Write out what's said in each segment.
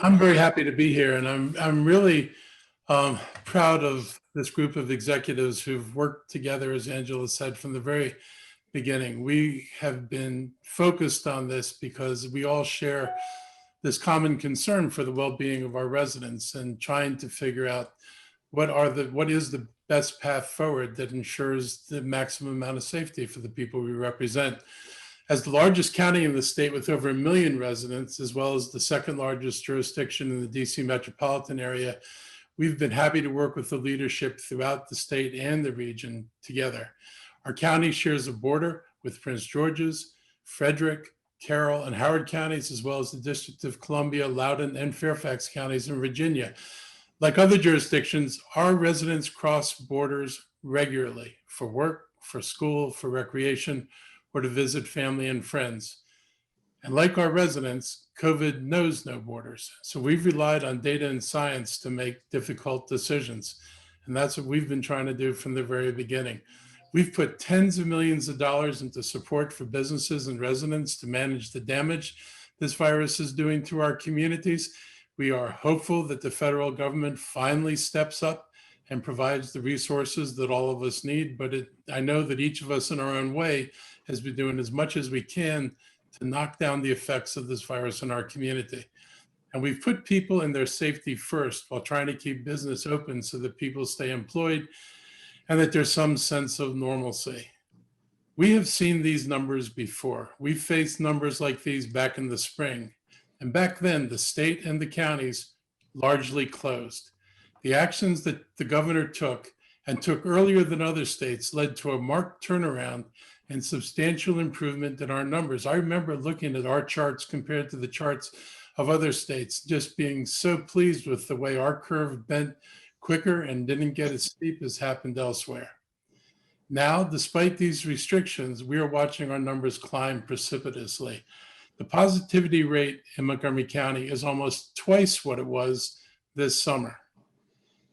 I'm very happy to be here, and I'm really proud of this group of executives who've worked together, as Angela said, from the very beginning. We have been focused on this because we all share this common concern for the well-being of our residents and trying to figure out what is the best path forward that ensures the maximum amount of safety for the people we represent. As the largest county in the state with over 1 million residents, as well as the second largest jurisdiction in the DC metropolitan area, we've been happy to work with the leadership throughout the state and the region together. Our county shares a border with Prince George's, Frederick, Carroll, and Howard counties, as well as the District of Columbia, Loudoun, and Fairfax counties in Virginia. Like other jurisdictions, our residents cross borders regularly for work, for school, for recreation, or to visit family and friends. And like our residents, COVID knows no borders. So we've relied on data and science to make difficult decisions. And that's what we've been trying to do from the very beginning. We've put tens of millions of dollars into support for businesses and residents to manage the damage this virus is doing to our communities. We are hopeful that the federal government finally steps up and provides the resources that all of us need. But I know that each of us in our own way has been doing as much as we can to knock down the effects of this virus in our community. And we've put people and their safety first while trying to keep business open so that people stay employed and that there's some sense of normalcy. We have seen these numbers before. We faced numbers like these back in the spring. And back then, the state and the counties largely closed. The actions that the governor took earlier than other states led to a marked turnaround and substantial improvement in our numbers. I remember looking at our charts compared to the charts of other states, just being so pleased with the way our curve bent quicker and didn't get as steep as happened elsewhere. Now, despite these restrictions, we are watching our numbers climb precipitously. The positivity rate in Montgomery County is almost twice what it was this summer.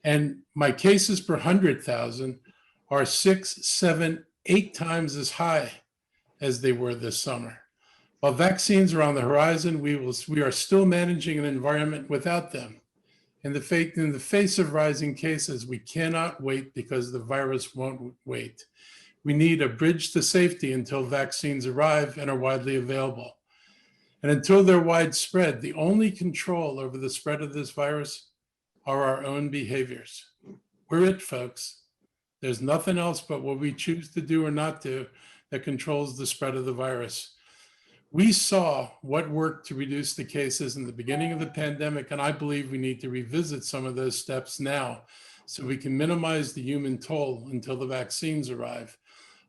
And my cases per 100,000 are 6, 7, 8 times as high as they were this summer. While vaccines are on the horizon, we are still managing an environment without them. In the face of rising cases, we cannot wait because the virus won't wait. We need a bridge to safety until vaccines arrive and are widely available. And until they're widespread, the only control over the spread of this virus are our own behaviors. We're it, folks. There's nothing else but what we choose to do or not do that controls the spread of the virus. We saw what worked to reduce the cases in the beginning of the pandemic, and I believe we need to revisit some of those steps now so we can minimize the human toll until the vaccines arrive.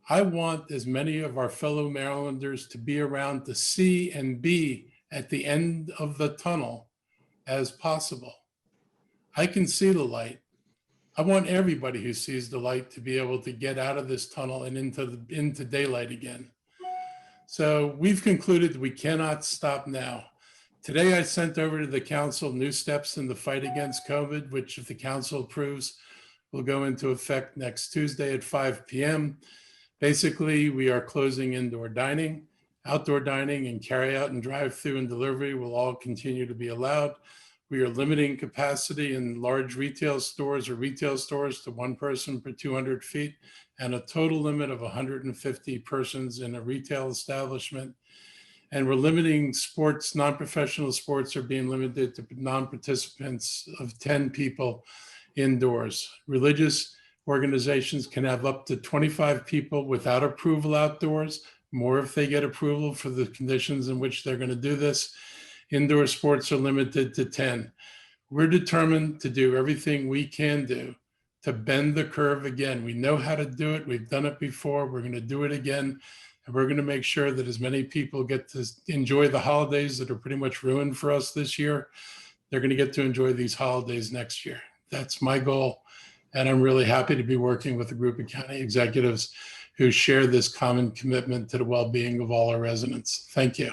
I want as many of our fellow Marylanders to be around to see and be at the end of the tunnel as possible. I can see the light. I want everybody who sees the light to be able to get out of this tunnel and into daylight again. So we've concluded we cannot stop now. Today, I sent over to the council new steps in the fight against COVID, which if the council approves, will go into effect next Tuesday at 5 p.m. Basically, we are closing indoor dining, outdoor dining, and carry out and drive-through and delivery will all continue to be allowed. We are limiting capacity in large retail stores to one person per 200 feet and a total limit of 150 persons in a retail establishment. And we're limiting sports, non-professional sports are being limited to non-participants of 10 people indoors. Religious organizations can have up to 25 people without approval outdoors, more if they get approval for the conditions in which they're going to do this. Indoor sports are limited to 10. We're determined to do everything we can do to bend the curve again. We know how to do it. We've done it before. We're going to do it again. And we're going to make sure that as many people get to enjoy the holidays that are pretty much ruined for us this year, they're going to get to enjoy these holidays next year. That's my goal. And I'm really happy to be working with a group of county executives who share this common commitment to the well-being of all our residents. Thank you.